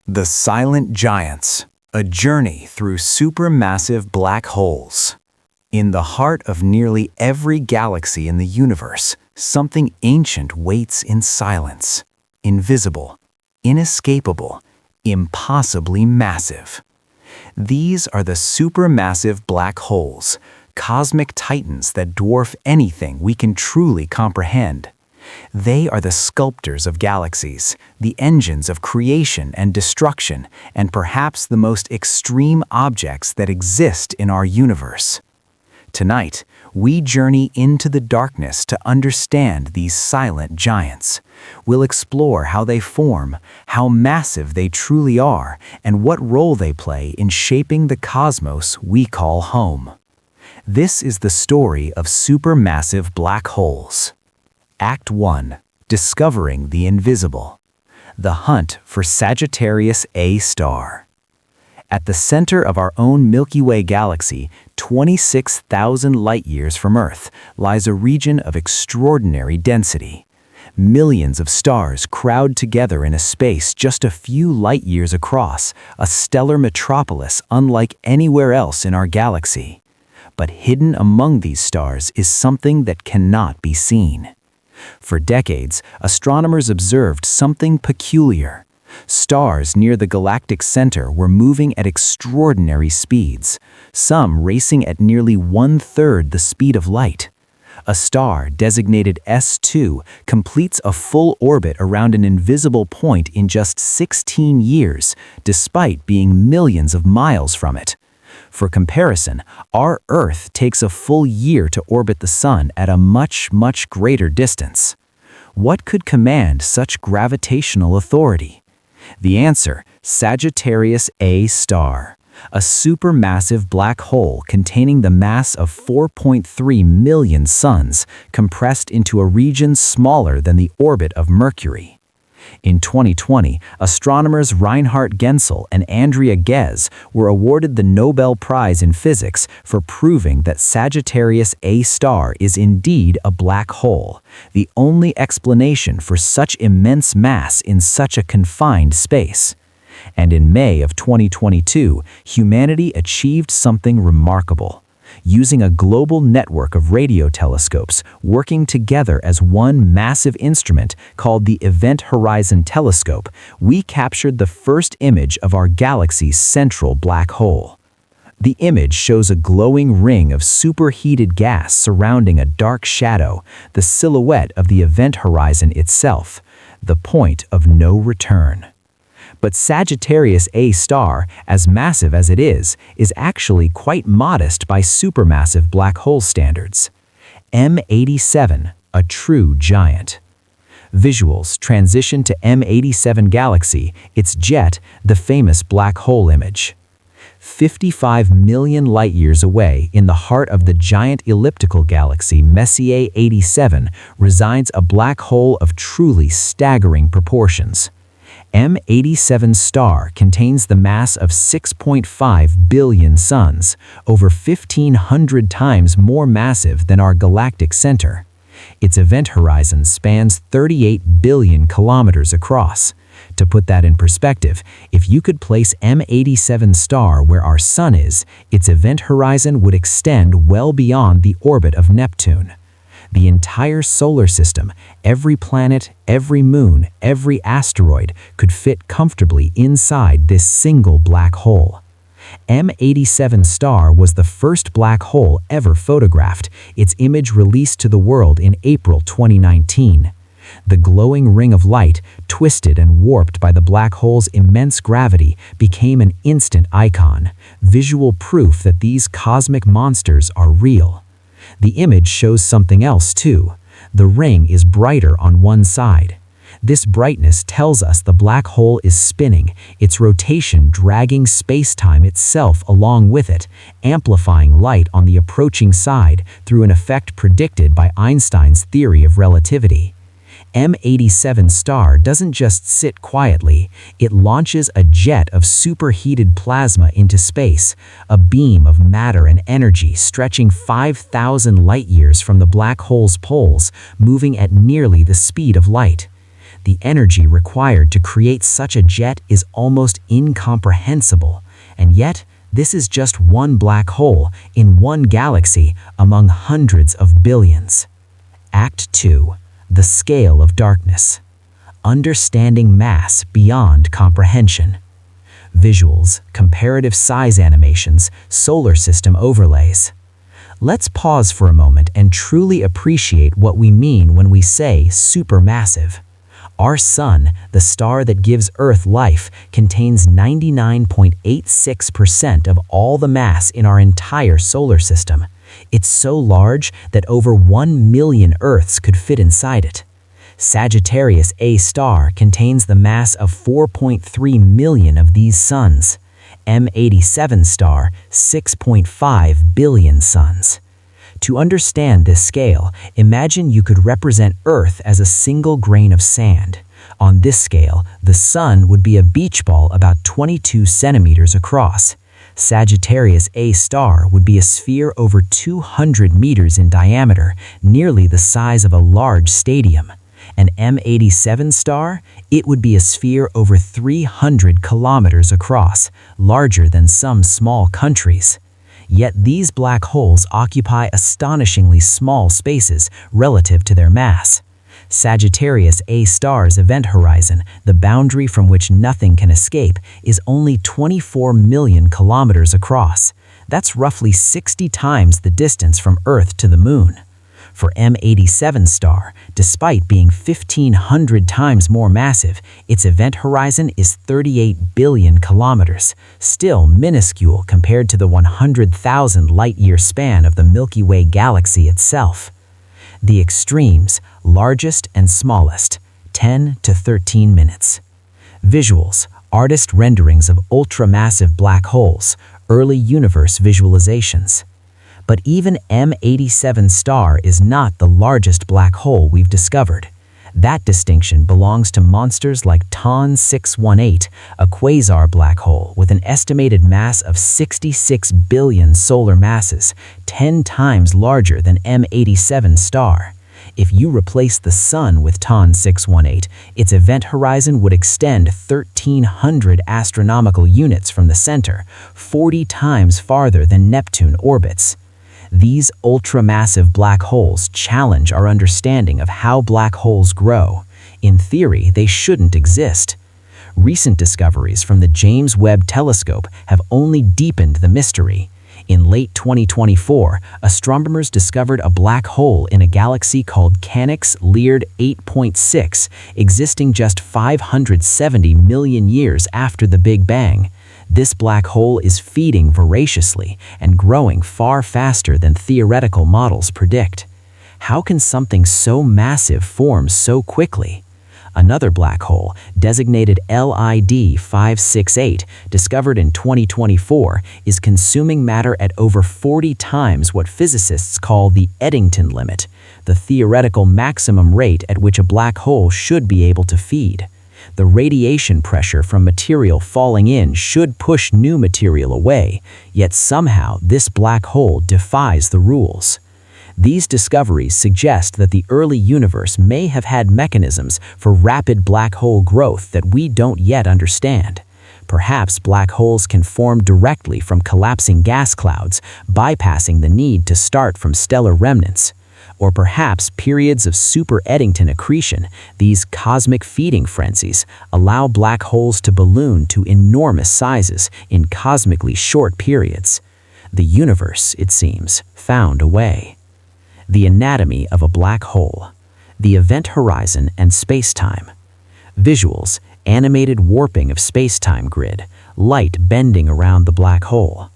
The Silent Giants, a journey through supermassive black holes. In the heart of nearly every galaxy in the universe, something ancient waits in silence, invisible, inescapable, impossibly massive. These are the supermassive black holes, cosmic titans that dwarf anything we can truly comprehend. They are the sculptors of galaxies, the engines of creation and destruction, and perhaps the most extreme objects that exist in our universe. Tonight, we journey into the darkness to understand these silent giants. We'll explore how they form, how massive they truly are, and what role they play in shaping the cosmos we call home. This is the story of supermassive black holes. Act 1. Discovering the Invisible. The Hunt for Sagittarius A star. At the center of our own Milky Way galaxy, 26,000 light-years from Earth, lies a region of extraordinary density. Millions of stars crowd together in a space just a few light-years across, a stellar metropolis unlike anywhere else in our galaxy. But hidden among these stars is something that cannot be seen. For decades, astronomers observed something peculiar. Stars near the galactic center were moving at extraordinary speeds, some racing at nearly 1/3 the speed of light. A star designated S2 completes a full orbit around an invisible point in just 16 years, despite being millions of miles from it. For comparison, our Earth takes a full year to orbit the Sun at a much, much greater distance. What could command such gravitational authority? The answer: Sagittarius A star, a supermassive black hole containing the mass of 4.3 million suns, compressed into a region smaller than the orbit of Mercury. In 2020, astronomers Reinhard Genzel and Andrea Ghez were awarded the Nobel Prize in Physics for proving that Sagittarius A star is indeed a black hole, the only explanation for such immense mass in such a confined space. And in May of 2022, humanity achieved something remarkable. Using a global network of radio telescopes working together as one massive instrument called the Event Horizon Telescope, we captured the first image of our galaxy's central black hole. The image shows a glowing ring of superheated gas surrounding a dark shadow, the silhouette of the event horizon itself, the point of no return. But Sagittarius A star, as massive as it is actually quite modest by supermassive black hole standards. M87, a true giant. Visuals transition to M87 Galaxy, its jet, the famous black hole image. 55 million light-years away, in the heart of the giant elliptical galaxy Messier 87, resides a black hole of truly staggering proportions. M87 star contains the mass of 6.5 billion suns, over 1,500 times more massive than our galactic center. Its event horizon spans 38 billion kilometers across. To put that in perspective, if you could place M87 star where our Sun is, its event horizon would extend well beyond the orbit of Neptune. The entire solar system, every planet, every moon, every asteroid could fit comfortably inside this single black hole. M87 star was the first black hole ever photographed, its image released to the world in April 2019. The glowing ring of light, twisted and warped by the black hole's immense gravity, became an instant icon, visual proof that these cosmic monsters are real. The image shows something else too. The ring is brighter on one side. This brightness tells us the black hole is spinning, its rotation dragging space-time itself along with it, amplifying light on the approaching side through an effect predicted by Einstein's theory of relativity. M87 star doesn't just sit quietly, it launches a jet of superheated plasma into space, a beam of matter and energy stretching 5,000 light-years from the black hole's poles, moving at nearly the speed of light. The energy required to create such a jet is almost incomprehensible, and yet this is just one black hole in one galaxy among hundreds of billions. Act 2. The Scale of Darkness. Understanding mass beyond comprehension. Visuals, comparative size animations, solar system overlays. Let's pause for a moment and truly appreciate what we mean when we say supermassive. Our Sun, the star that gives Earth life, contains 99.86% of all the mass in our entire solar system. It's so large that over 1 million Earths could fit inside it. Sagittarius A star contains the mass of 4.3 million of these suns. M87 star, 6.5 billion suns. To understand this scale, imagine you could represent Earth as a single grain of sand. On this scale, the Sun would be a beach ball about 22 centimeters across. Sagittarius A star would be a sphere over 200 meters in diameter, nearly the size of a large stadium. An M87 star, it would be a sphere over 300 kilometers across, larger than some small countries. Yet these black holes occupy astonishingly small spaces relative to their mass. Sagittarius A star's event horizon, the boundary from which nothing can escape, is only 24 million kilometers across. That's roughly 60 times the distance from Earth to the Moon. For M87 star, despite being 1,500 times more massive, its event horizon is 38 billion kilometers, still minuscule compared to the 100,000 light-year span of the Milky Way galaxy itself. The extremes, largest and smallest, 10 to 13 minutes. Visuals, artist renderings of ultramassive black holes, early universe visualizations. But even M87 star is not the largest black hole we've discovered. That distinction belongs to monsters like TON 618, a quasar black hole with an estimated mass of 66 billion solar masses, 10 times larger than M87 star. If you replace the Sun with TON 618, its event horizon would extend 1,300 astronomical units from the center, 40 times farther than Neptune orbits. These ultramassive black holes challenge our understanding of how black holes grow. In theory, they shouldn't exist. Recent discoveries from the James Webb Telescope have only deepened the mystery. In late 2024, astronomers discovered a black hole in a galaxy called Canis Lyrae 8.6, existing just 570 million years after the Big Bang. This black hole is feeding voraciously and growing far faster than theoretical models predict. How can something so massive form so quickly? Another black hole, designated LID 568, discovered in 2024, is consuming matter at over 40 times what physicists call the Eddington limit, the theoretical maximum rate at which a black hole should be able to feed. The radiation pressure from material falling in should push new material away, yet somehow this black hole defies the rules. These discoveries suggest that the early universe may have had mechanisms for rapid black hole growth that we don't yet understand. Perhaps black holes can form directly from collapsing gas clouds, bypassing the need to start from stellar remnants. Or perhaps periods of super Eddington accretion, these cosmic feeding frenzies, allow black holes to balloon to enormous sizes in cosmically short periods. The universe, it seems, found a way. The anatomy of a black hole, the event horizon and space-time. Visuals, animated warping of space-time grid, light bending around the black hole.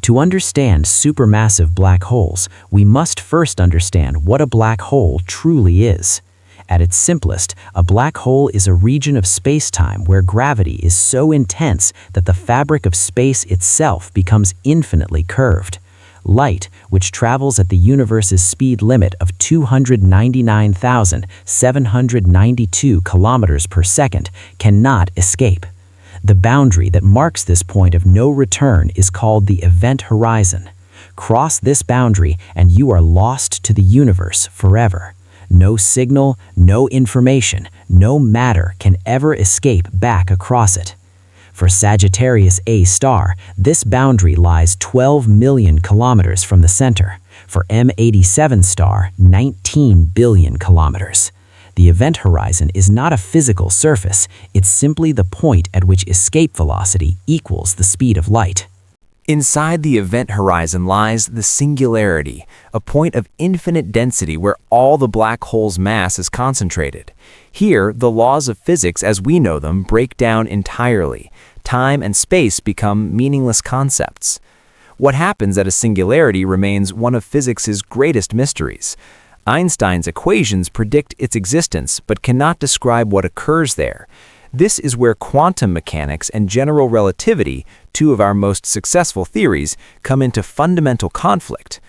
To understand supermassive black holes, we must first understand what a black hole truly is. At its simplest, a black hole is a region of space-time where gravity is so intense that the fabric of space itself becomes infinitely curved. Light, which travels at the universe's speed limit of 299,792 kilometers per second, cannot escape. The boundary that marks this point of no return is called the event horizon. Cross this boundary and you are lost to the universe forever. No signal, no information, no matter can ever escape back across it. For Sagittarius A star, this boundary lies 12 million kilometers from the center. For M87 star, 19 billion kilometers. The event horizon is not a physical surface, it's simply the point at which escape velocity equals the speed of light. Inside the event horizon lies the singularity, a point of infinite density where all the black hole's mass is concentrated. Here, the laws of physics as we know them break down entirely. Time and space become meaningless concepts. What happens at a singularity remains one of physics's greatest mysteries. Einstein's equations predict its existence but cannot describe what occurs there. This is where quantum mechanics and general relativity, two of our most successful theories, come into fundamental conflict.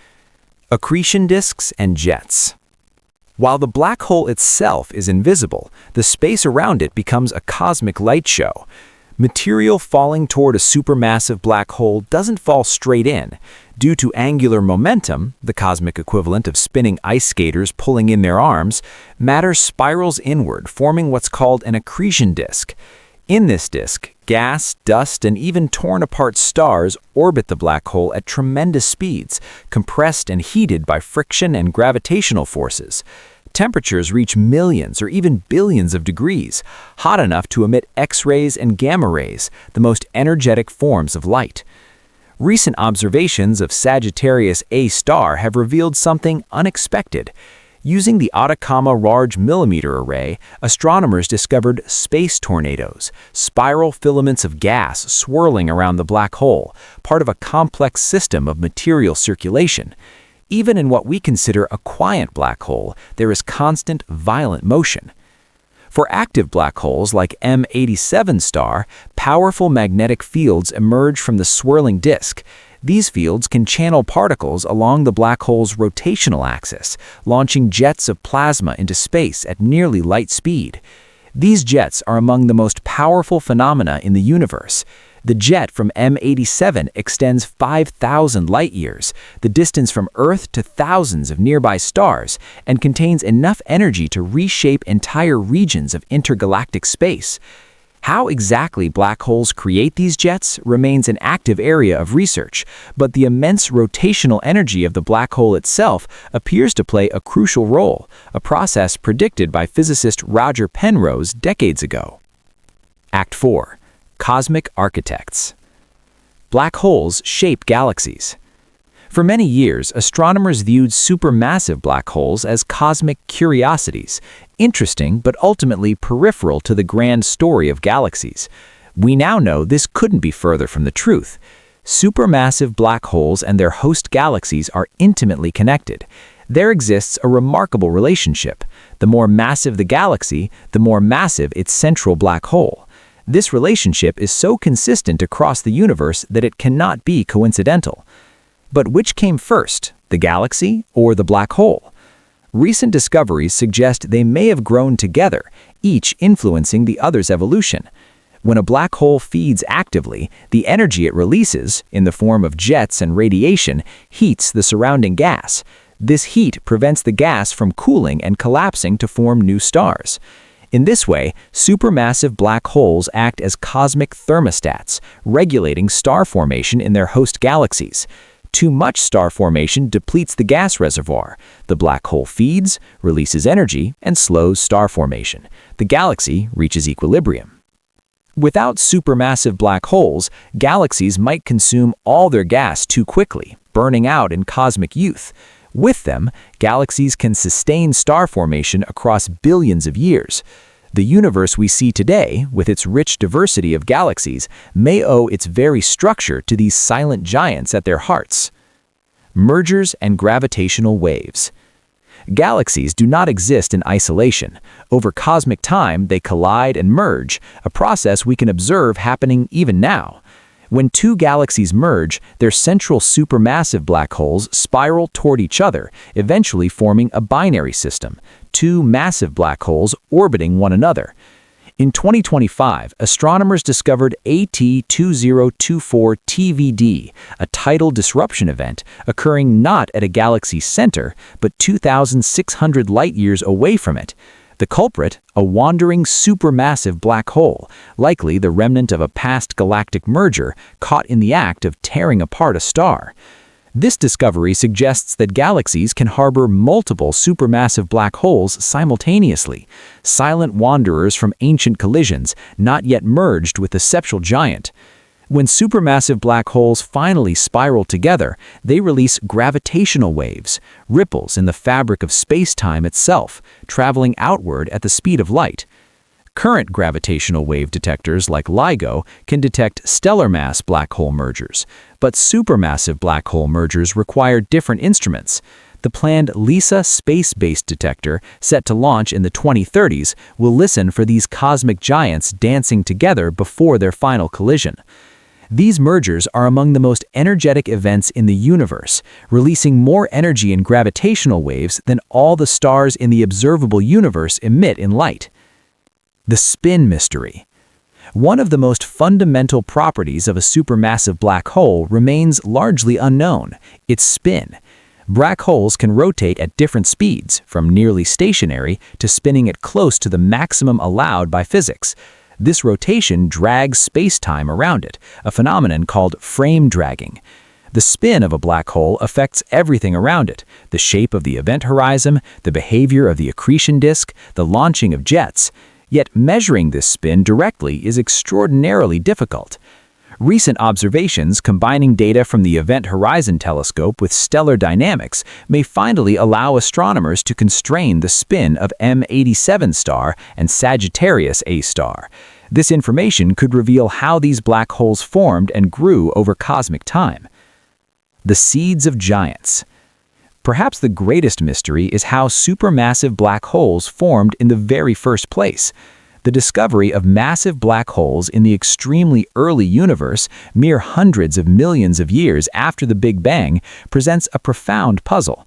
Accretion disks and jets. While the black hole itself is invisible, the space around it becomes a cosmic light show. Material falling toward a supermassive black hole doesn't fall straight in. Due to angular momentum, the cosmic equivalent of spinning ice skaters pulling in their arms, matter spirals inward, forming what's called an accretion disk. In this disk, gas, dust, and even torn-apart stars orbit the black hole at tremendous speeds, compressed and heated by friction and gravitational forces. Temperatures reach millions or even billions of degrees, hot enough to emit X-rays and gamma rays, the most energetic forms of light. Recent observations of Sagittarius A star have revealed something unexpected. Using the Atacama Large Millimeter Array, astronomers discovered space tornadoes, spiral filaments of gas swirling around the black hole, part of a complex system of material circulation. Even in what we consider a quiet black hole, there is constant, violent motion. For active black holes like M87 star, powerful magnetic fields emerge from the swirling disk. These fields can channel particles along the black hole's rotational axis, launching jets of plasma into space at nearly light speed. These jets are among the most powerful phenomena in the universe. The jet from M87 extends 5,000 light-years, the distance from Earth to thousands of nearby stars, and contains enough energy to reshape entire regions of intergalactic space. How exactly black holes create these jets remains an active area of research, but the immense rotational energy of the black hole itself appears to play a crucial role, a process predicted by physicist Roger Penrose decades ago. Act 4. Cosmic architects. Black holes shape galaxies. For many years, astronomers viewed supermassive black holes as cosmic curiosities, interesting but ultimately peripheral to the grand story of galaxies. We now know this couldn't be further from the truth. Supermassive black holes and their host galaxies are intimately connected. There exists a remarkable relationship. The more massive the galaxy, the more massive its central black hole. This relationship is so consistent across the universe that it cannot be coincidental. But which came first, the galaxy or the black hole? Recent discoveries suggest they may have grown together, each influencing the other's evolution. When a black hole feeds actively, the energy it releases, in the form of jets and radiation, heats the surrounding gas. This heat prevents the gas from cooling and collapsing to form new stars. In this way, supermassive black holes act as cosmic thermostats, regulating star formation in their host galaxies. Too much star formation depletes the gas reservoir. The black hole feeds, releases energy, and slows star formation. The galaxy reaches equilibrium. Without supermassive black holes, galaxies might consume all their gas too quickly, burning out in cosmic youth. With them, galaxies can sustain star formation across billions of years. The universe we see today, with its rich diversity of galaxies, may owe its very structure to these silent giants at their hearts. Mergers and gravitational waves. Galaxies do not exist in isolation. Over cosmic time, they collide and merge, a process we can observe happening even now. When two galaxies merge, their central supermassive black holes spiral toward each other, eventually forming a binary system, two massive black holes orbiting one another. In 2025, astronomers discovered AT2024 TVD, a tidal disruption event occurring not at a galaxy's center, but 2,600 light-years away from it. The culprit, a wandering supermassive black hole, likely the remnant of a past galactic merger caught in the act of tearing apart a star. This discovery suggests that galaxies can harbor multiple supermassive black holes simultaneously, silent wanderers from ancient collisions not yet merged with the septual giant. When supermassive black holes finally spiral together, they release gravitational waves, ripples in the fabric of space-time itself, traveling outward at the speed of light. Current gravitational wave detectors like LIGO can detect stellar mass black hole mergers, but supermassive black hole mergers require different instruments. The planned LISA space-based detector, set to launch in the 2030s, will listen for these cosmic giants dancing together before their final collision. These mergers are among the most energetic events in the universe, releasing more energy in gravitational waves than all the stars in the observable universe emit in light. The spin mystery. One of the most fundamental properties of a supermassive black hole remains largely unknown: its spin. Black holes can rotate at different speeds, from nearly stationary to spinning at close to the maximum allowed by physics. This rotation drags space-time around it, a phenomenon called frame dragging. The spin of a black hole affects everything around it: the shape of the event horizon, the behavior of the accretion disk, the launching of jets. Yet measuring this spin directly is extraordinarily difficult. Recent observations combining data from the Event Horizon Telescope with stellar dynamics may finally allow astronomers to constrain the spin of M87 star and Sagittarius A star. This information could reveal how these black holes formed and grew over cosmic time. The seeds of giants. Perhaps the greatest mystery is how supermassive black holes formed in the very first place. The discovery of massive black holes in the extremely early universe, mere hundreds of millions of years after the Big Bang, presents a profound puzzle.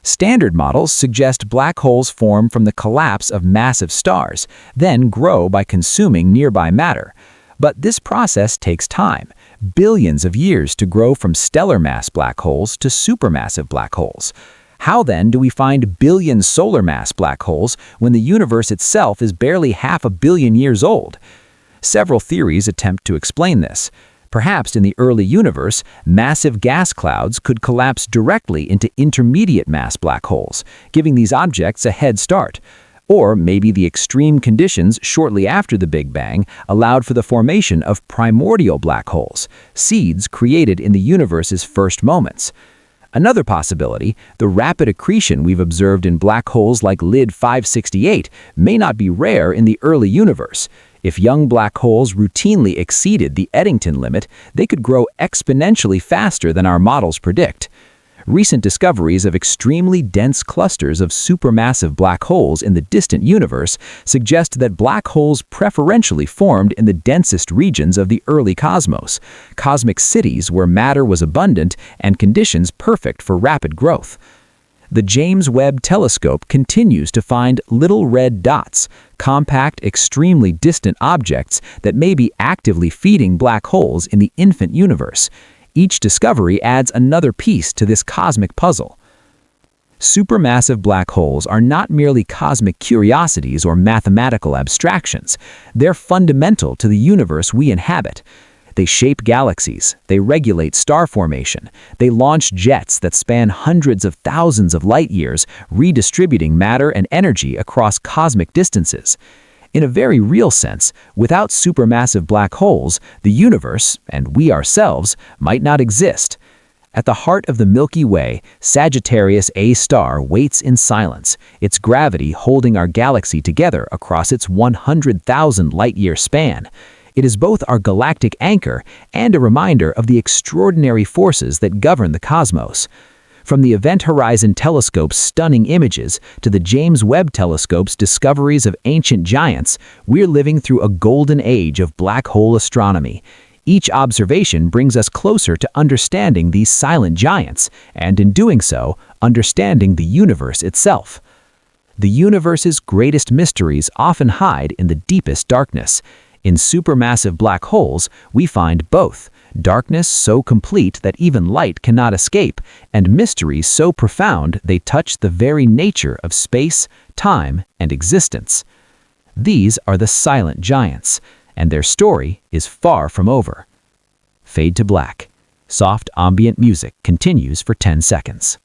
Standard models suggest black holes form from the collapse of massive stars, then grow by consuming nearby matter. But this process takes time, billions of years to grow from stellar mass black holes to supermassive black holes. How then do we find billion solar mass black holes when the universe itself is barely 500 million years old? Several theories attempt to explain this. Perhaps in the early universe, massive gas clouds could collapse directly into intermediate mass black holes, giving these objects a head start. Or maybe the extreme conditions shortly after the Big Bang allowed for the formation of primordial black holes, seeds created in the universe's first moments. Another possibility, the rapid accretion we've observed in black holes like LID 568 may not be rare in the early universe. If young black holes routinely exceeded the Eddington limit, they could grow exponentially faster than our models predict. Recent discoveries of extremely dense clusters of supermassive black holes in the distant universe suggest that black holes preferentially formed in the densest regions of the early cosmos, cosmic cities where matter was abundant and conditions perfect for rapid growth. The James Webb Telescope continues to find little red dots, compact, extremely distant objects that may be actively feeding black holes in the infant universe. Each discovery adds another piece to this cosmic puzzle. Supermassive black holes are not merely cosmic curiosities or mathematical abstractions. They're fundamental to the universe we inhabit. They shape galaxies, they regulate star formation, they launch jets that span hundreds of thousands of light years, redistributing matter and energy across cosmic distances. In a very real sense, without supermassive black holes, the universe, and we ourselves, might not exist. At the heart of the Milky Way, Sagittarius A star waits in silence, its gravity holding our galaxy together across its 100,000 light-year span. It is both our galactic anchor and a reminder of the extraordinary forces that govern the cosmos. From the Event Horizon Telescope's stunning images to the James Webb Telescope's discoveries of ancient giants, we're living through a golden age of black hole astronomy. Each observation brings us closer to understanding these silent giants, and in doing so, understanding the universe itself. The universe's greatest mysteries often hide in the deepest darkness. In supermassive black holes, we find both: darkness so complete that even light cannot escape, and mysteries so profound they touch the very nature of space, time, and existence. These are the silent giants, and their story is far from over. Fade to black. Soft ambient music continues for 10 seconds.